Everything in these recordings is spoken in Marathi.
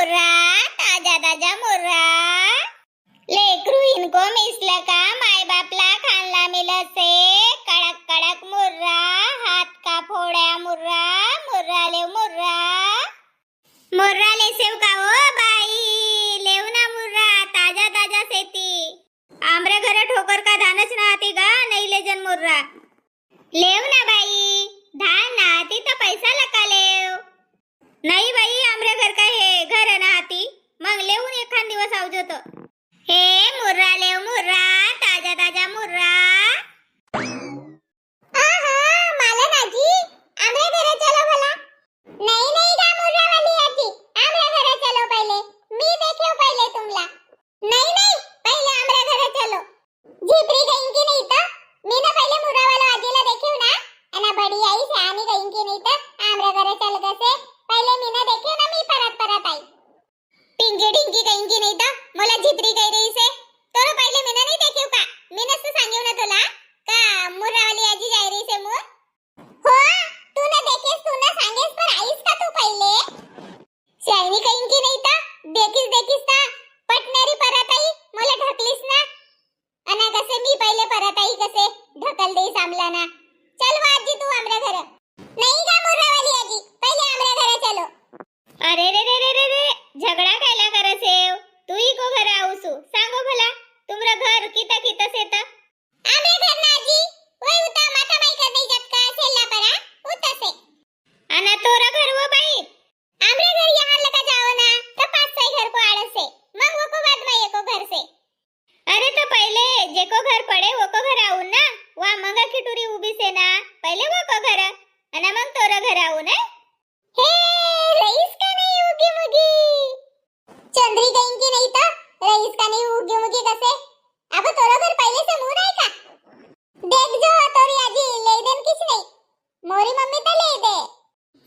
मुर्रा, ताजा ताजा मुर्रा. लेकरू इनको मिसलं का माय बापला खानला मिलं से. कडक कडक मुर्रा, हात का फोड्या मुर्रा, मुर्रा लेव मुर्रा. मुर्रा ले सेव का ओ बाई, लेव ना मुर्रा, ताजा ताजा सेती. आमरे घर ठोकर का धानच नाती गा, नाही ले जन मुर्रा. लेव ना बाई, धान नाती तर पैसा लका लेव. नाही बाई, आमरे घर का हे घर नाती, मग लेवून एखाद दिवस आवजो तो. हे मुर्रा लेव मुर्रा, ताजा ताजा मुर्रा. आहा मला नाजी, आमरे घर चलो भला. नहीं नहीं गा मुर्रा वाली आजी, आमरे घर चलो पहले, मी देखो पहले तुमला. नहीं नहीं, पहले आमरे घर चलो. झिपरी गईन की नहीं तो मी ना पहले मुर्रा वाला आजीला देखियो ना, अना बड़ी आई शहानी गईन की नहीं तो आमरे घर चल गसे. पहले मी ना देखियो ना, मी परत परत आई. पिंकी टिंकी गईन की नहीं तो मला झिपरी गई रही से. तो पहले मी ना नहीं देखियो का, मी नस सांगियो ना तुला का मुर्रा वाली आजी जाई रही से मुर. हो तू ना देखेस, तू ना सांगेस, पर आईस का तू पहले. शहानी गईन की नहीं तो देखीस ता पटणारी परत आई मला ढकलीस ना. अना कसे मी पहले परत आई कसे ढकल देई सामला ना. चल आजी तू आमरे घर. नहीं का मुर्रा वाली आजी, पहले आमरे घर चलो. अरे रे रे रे रे रे, झगड़ा कायला करसेव. तू ही को घर आऊसू सांगो भला, तुमरा घर किता किता सेता. आमरे घर ना आजी, ओय उता माथा माई कर नहीं जत का सेला परा उता से. अना तोरा घर वो बाई, आमरे घर यहाँ लगा जाओ ना, तो पास से घर को आड़ से, मग वो को बाद में एको घर से. अरे तो पहले जेको घर पड़े वो को घर आऊ ना, वा मंगा खिटुरी उभी से ना, पहले वो को घर अना मग तोरा घर आऊ ना. हे रईस का नहीं उगी मुगी, चंद्री गईन की नहीं तो रईस का नहीं उगी मुगी कसे. अब तोरा घर पहले से मुंह नहीं का. देख जो तोरी आजी ले देन किस नहीं, मोरी मम्मी तो ले दे.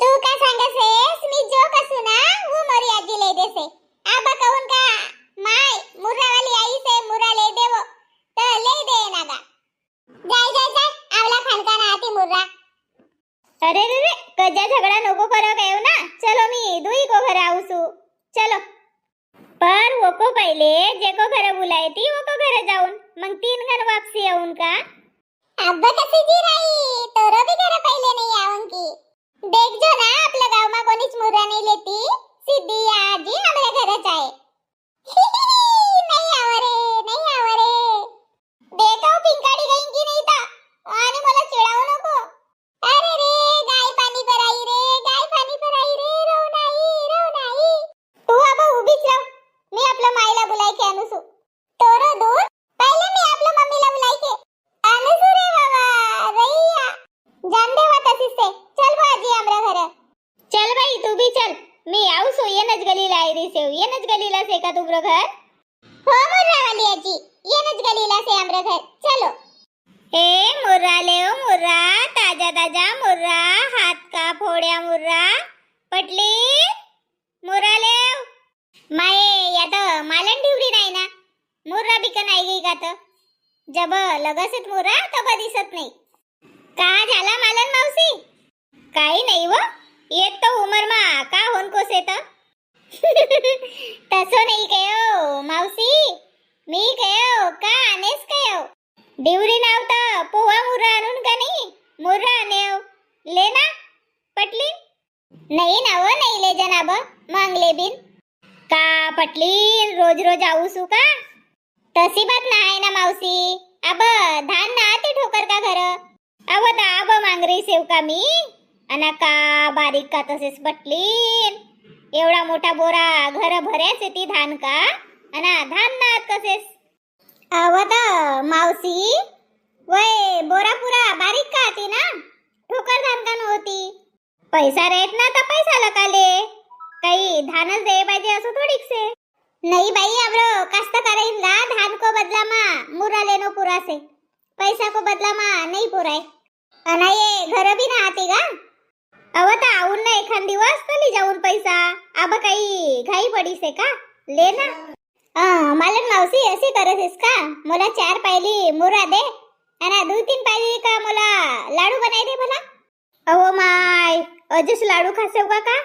तू का सांगसे मी जो कसू ना वो मोरी आजी ले दे से. अब कहून का माय मुर्रा वाली आई से मुर्रा ले देवो तो ले दे नागा. जाय जाय जाय, आवला खानका ना आती मुर्रा. अरे रे रे, कजा झगड़ा नको करो गयो ना. चलो मी दुई को घर आऊसू. चलो पर वो को पहले जेको घर बुलाई थी वो को घर जाऊन मग 3 घर वापसी आऊन का. अब कसी जी राई, तोरो भी घर पहले नहीं आऊन की. देख जो ना आपल्या गाव मा कोणीच मुर्रा नाही लेती, सिद्धी आजी आपल्या घरच आहे. नहीं आवरे, नहीं आवरे. देखो पिंकाडी गईन की नहीं तो, आणि मला चिडावू नको. अरे रे गाय पाणी भराई रे, गाय पाणी भराई रे, रो नाही. तू अब उभीच राह, मी आपल्या माईला बुलाई के आणूसू. तोरो दूर पहिले मी आपल्या मम्मीला बुलाई के आणूसू रे बाबा. रईया जान देवा तसीच से. चल बाजी आमरा घर. चल बाई तू भी चल, मी आऊसू. येनच गलीला आई रे सेव, येनच गलीला से का तुमरो घर. हो मुर्रा वाली आजी, येनच गलीला से आमरा घर. चलो हे मुर्रा लेव मुर्रा, ताजा ताजा मुर्रा, हात का फोड्या मुर्रा. पटली मुर्रा लेव. माये या तर मालन ठेवली नाही ना, मुर्रा बिक नाही गई का तर. जब लगसत मुर्रा तब दिसत नाही. का झाला मालन मावसी. काही नाही व, एक तो उमर मा का होन को से तर. तसो नाही कयो मावसी, मी कयो का आनेस कयो. डिवरी नावता पोहा मुर्रा आणून का नाही, मुर्रा आनेव लेना. पटली नाही ना व, नाही ले जनाब, मांगले बिन का. पटली रोज रोज आऊसू का. तशी बात नाही ना मावसी. अब धान ना ते ठोकर का घर. अब ता अब मांगरी सेव का मी. अना का बारीक का तसेच पटली. एवढा मोठा बोरा घर भऱ्यास येती धान का, अना धान ना तसेच. अवता मावसी वय बोरा पुरा बारीक का आती ना, ठोकर धान का नव्हती. पैसा रेट ना तर पैसा लकाले, काही धानच दे पाहिजे असं थोडीक से. नाही बाई, आब्रो कास्तकारांना धान को बदला मा मुर्रा लेनो पुरा से, पैसा को बदला मा नाही पुराय. अना ये घर भी ना आती का. अवता आऊन ना एखाद दिवस तली जाऊन पैसा. अब काही घाई पडी से का लेना. मालन मावसी अशी करतेस का. मला 4 पायली मुर्रा दे आणि 2-3 पायली का मला लाडू बनाई दे भला. अहो माय अजस लाडू खासेव का.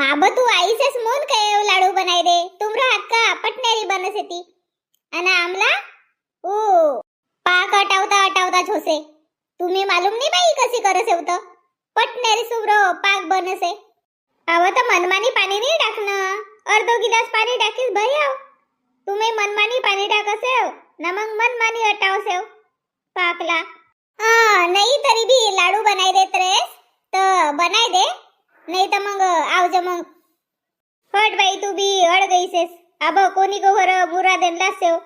अब तू आई से मोन के लाडू बनाई दे तुमरो हाथ का पटनेरी बनस हेती अना आमला ओ पाक अटावता अटावता छोसे तुम्ही मालूम नाही बाई कशी करस हेवत पटनेरी सुब्रो पाक बनसे अब तो मनमानी पाणी नाही टाकणं अर्धो गिलास पाणी टाकीस भरी आव तुम्ही मनमानी पाणी टाकसे ना मग मनमानी अटावसे पाकला नाही तरी भी लाडू बनाई देत रेस तर बनाई दे नाही तर मग आवज मग हट बाई तू बी अड गईसेस अब कोणी को घर मुरा देनला सेव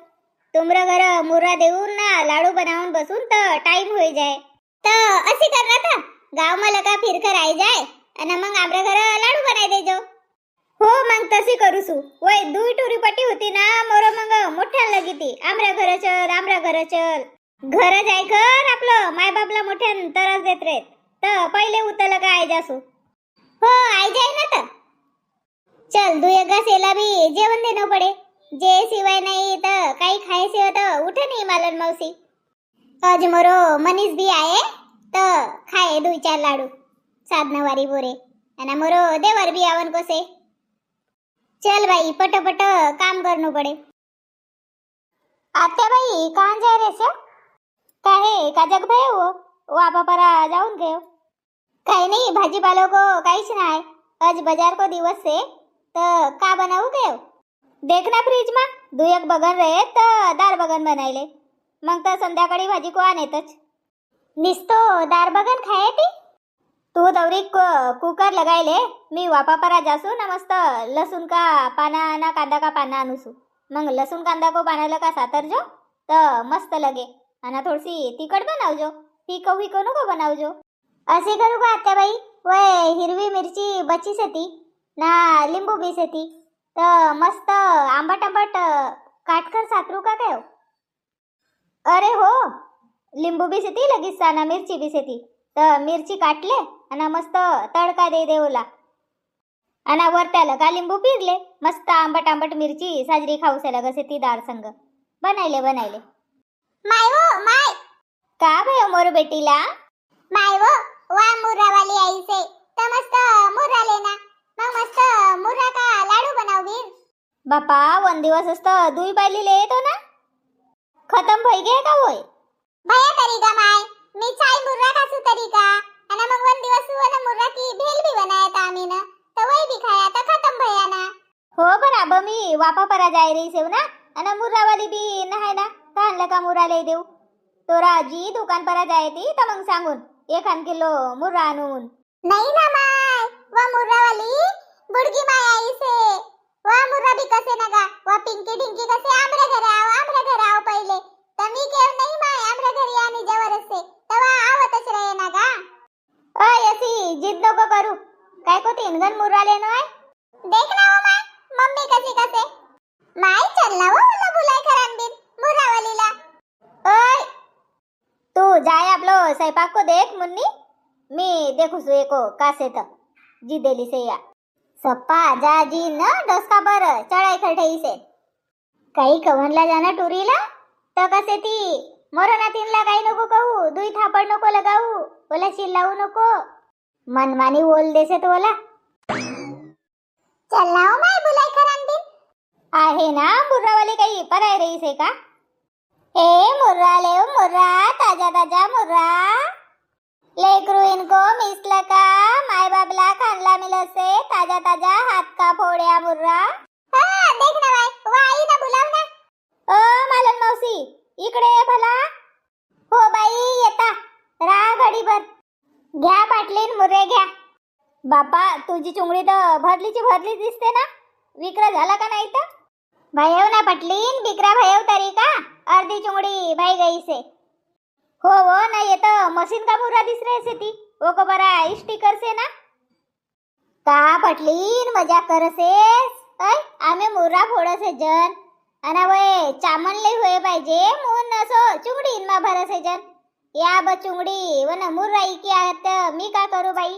तुमरा घर मुरा देऊन ना लाडू बनावून बसून तर टाइम होई जाय तर अशी करना था गाव मला का फिरकर आई जाय आणि मग आमरा घर लाडू बनाई देजो हो मग तशी करूसू वय दुई टुरी पट्टी होती ना मोर मग मोठ्या लगीती आमरा घर चल घर जाय कर आपलं माय बापला मोठ्यान तरस देत रे तर पहिले उतल का आई जासू हो आई जाय ना तर चल दू एक घासेला भी जेवण देणं पडे जे सिवाय नाही तर काही खायचे होतं उठ नाही मालन मौसी आज मोरो मनीष भी आये तर खाए दू चार लाडू साधनवारी बोरे आणि मोरो देवर भी आवन कोसे चल बाई पटपट काम करणं पडे आत्या बाई कहाँ जाय रे से काहे का जग भय हो वापा परा जाऊन गयो काही नाही भाजीपालो को काहीच नाही आज बाजार को दिवस से तर का बनावू गयो देखना फ्रीज मा दू एक बगन रहे तर दार बगन बनायले मग तर संध्याकाळी भाजी को आनेतच निस्तो दार बगन खाये ती तू दौरी कुकर लगायले मी वापा परा जासू ना मस्त लसूण का पाना ना कांदा का पाना आणूसू मग लसूण कांदा को बनायला का सातरजो तर मस्त लगे आणि थोडीशी तिखट बनावजो फिको फिको नको बनावजो असे करू का आत्याबाई वय हिरवी मिरची बची सेती ना लिंबू बी सेती तर मस्त आंबट आंबट काटकर सातरू का काय अरे हो लिंबू बी सेती लगीच साना मिरची बी सेती तर मिरची काटले आणि मस्त तडका दे देवला आणि वर त्याला का लिंबू पिरले मस्त आंबट आंबट मिरची साजरी खाऊसे लगसे ती दार संग बनायले माय वो माय का भयो मोर बेटीला माय वो वा मुर्रा वाली आई से तर मस्त मुर्रा लेना मग मस्त मुर्रा का लाडू बनावबीर बापा वन दिवस असत दुई बायली ले येतो ना खतम भई गे का होय भया तरीका माय मी चाय मुर्रा खासू तरीका आणि मग वन दिवस वन मुर्रा की भेल भी बनाया था आम्ही ना तर वही भी खाया था खतम भया ना हो बराबर मी वापा परा जाय रही सेव ना आणि मुर्रा वाली भी नाही ना काहनला का मुर्रा ले देऊ तोरा आजी दुकान परा जाय ती तर मग सांगून 1 किलो मुर्रा आणून नाही ना माय वा मुर्रा वाली बुडगी माय आई से वा मुर्रा भी कसे नगा वा पिंकी ढिंकी कसे आमरे घर आओ पहिले तमी केव नाही माय आमरे घरी आणि जवळ असते तवा आवतच रहे नगा ओय असी जिद नको करू काय को 3 गन मुर्रा लेनो आहे देख ना ओ माय मम्मी कसे माय चल ना वो बोला बुलाय खरान बिन मुर्रा वालीला ओय तू जाय आपलो स्वयंपाक को देख मुन्नी मी देखू सु एको कासे त जी देली से या सप्पा जा जी न डोसका बर चढाई खरठई से काही कवनला जाना टुरीला तर कसे ती मोरना तीनला काही नको कहू दुई थापड नको लगाऊ बोला चिल्लाऊ नको मनमानी बोल देसे तो बोला चल ना माय बुलाय खरान दिन आहे ना मुर्रावाली काही पराय रही से का ए मुर्रा ले मुर्रा ताजा ताजा मुर्रा लेकरू इनको मिसला का माय बाबला खानला मिलसे ताजा ताजा हाथ का फोड्या मुर्रा हां देख ना बाई वाई ना बुलाव ना ओ मालन मौसी इकडे ये भला हो बाई येता रा घडीभर घ्या पाटलीन मुर्रे घ्या बापा तुझी चुंगडी तर भरलीची दिसते ना विक्र झाला का नाही तर भयव ना पटलीन बिकरा भयव तरी का अर्धी चुंगडी भाई गई से हो वो ना ये तो मशीन का मुर्रा दिस रहे से ती वो को बरा स्टिकर से ना का पटलीन मजाक करसेस ऐ आम्ही मुर्रा फोडसे जन आणि वे चामनले होय पाहिजे मून असो चुंगडीन मा भरसे जन या ब चुंगडी वन मुर्रा इकी आत मी का करू बाई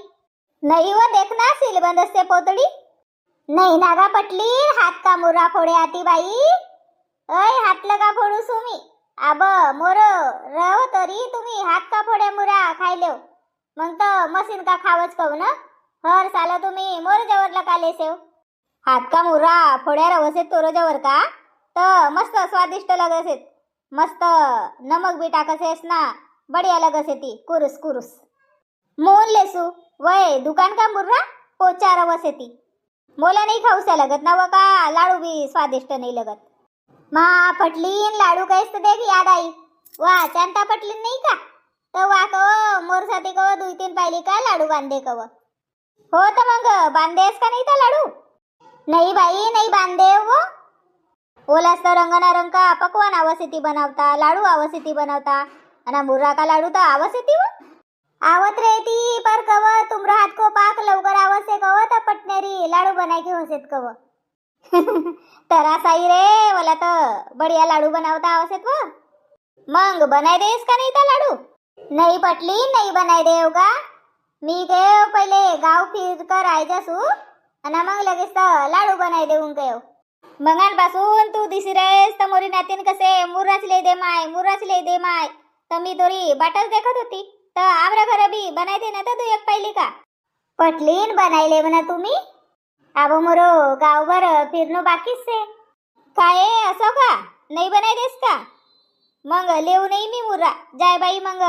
नाही वो देखना सीलबंद से पोतडी नाही नागा पटली हात का मुर्रा फोडे आती बाई ओय हात लगा फोडू सुमी आब मोर रहो तरी तुम्ही हात का फोडे मुरा खायलो मग तो मशीन का खावच कहू ना हर साल तुम्ही मोरजावरला काले सेव हात का मुरा फोड्या रवसेत तोरजावर का तर मस्त स्वादिष्ट लगसेत मस्त नमक बी टाकसेस ना बढिया लगसे ती कुरुस कुरुस मोन लेसू वय दुकान का मुर्रा पोचा रवसे ती मोला नाही खाऊसा लगत ना व का लाडू बी स्वादिष्ट नाही लगत मा पटलीन लाडू कैस तर देख याद आई वा चांता पटलीन नाही का तर वा कव मोरसाठी कव 2-3 पाहिली का लाडू बांधे कव हो तर मग बांधेस का नाही तर लाडू नाही बाई नाही बांधे वो ओलास तर रंगना का पकवान आवसेती बनवता लाडू आवसेती बनवता आणि मुर्रा का लाडू तर आवसेती वो आवत रेती पर कव तुमरा हात को पाक लवकर आवसे कव तर पटनेरी लाडू बनाय के होसेत कव तरा साई रे मला तर बढिया लाडू बनवता आवसेत वो मग बनाय देस का नाही तर लाडू नाही पटली नाही बनाय देव का मी गयो पहिले गाव फिर कर आयजासू आणि मग लगेच तर लाडू बनाय देऊन गयो मंगांपासून तू दिसी रेस तर मोरी नातीन कसे मुर्राच ले दे माय तर मी तोरी बाटच देखत होती तर आमरा घर बी बनाय दे ना तर तू एक पाहिली का पटलीन बनायले म्हणा तुम्ही आबो मोरो गावभर फिरणं बाकीच से काय असो का नाही बनाय देस का मग लेऊ नाही मी मुर्रा जाय बाई मग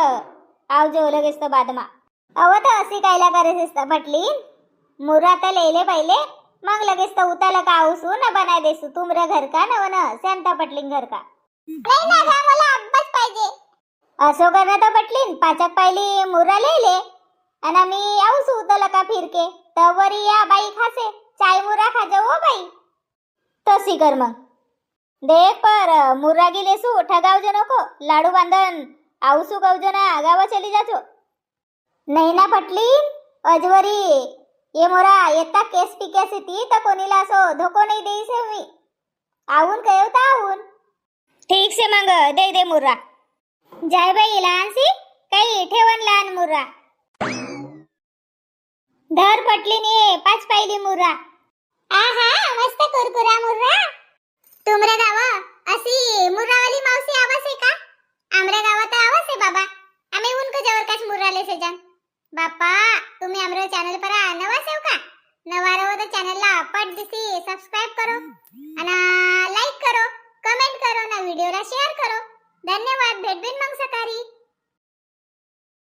आवजो लगेच तर बादमा अव तर अशी कायला करेस पटलीन मुर्रा तर लेले पहिले मग लगेच तर उताला का आवसू ना बनाय देसू तुमरे घर का न वन शांता पटलीन घर का नाही ना गा मला अब्बाच पाहिजे असो कर ना तर पटलीन पाचक पाहिली मुर्रा लेले आणि मी आवसू उताला का फिरके तवरी या बाई खासे चाय मुर्रा खा जाओ बाई तशी कर मग देख पर मुर्रा गिलेसू ठगावजो नको लाडू बांधन आवसू गवजो ना गावा चली जाचो नाही ना पटलीन अजवरी ये मोरा येता केस पिक्यासी ती तर कोणीला असो धोको नाही देईसे मी आऊन कयो ता आऊन ठीक से मग दे मुर्रा जाय बाई लहानसी काही ठेवन लहान मुर्रा धर पटलीन ये 5 पाहिली मुर्रा आहा मस्त कुरकुरा मुर्रा तुमरे गाव अशी मुर्रावाली मावशी आवासे का आमरे गावात आवासे बाबा आम्ही उनक जवर काच मुर्राले से जान बापा तुम्ही आमरे चॅनल पर नवा सेव का नवा रहो तो चॅनल ला पट दिसी सब्सक्राइब करो आणि लाईक करो कमेंट करो ना व्हिडिओ ला शेअर करो धन्यवाद भेटबिन मग सकाळी।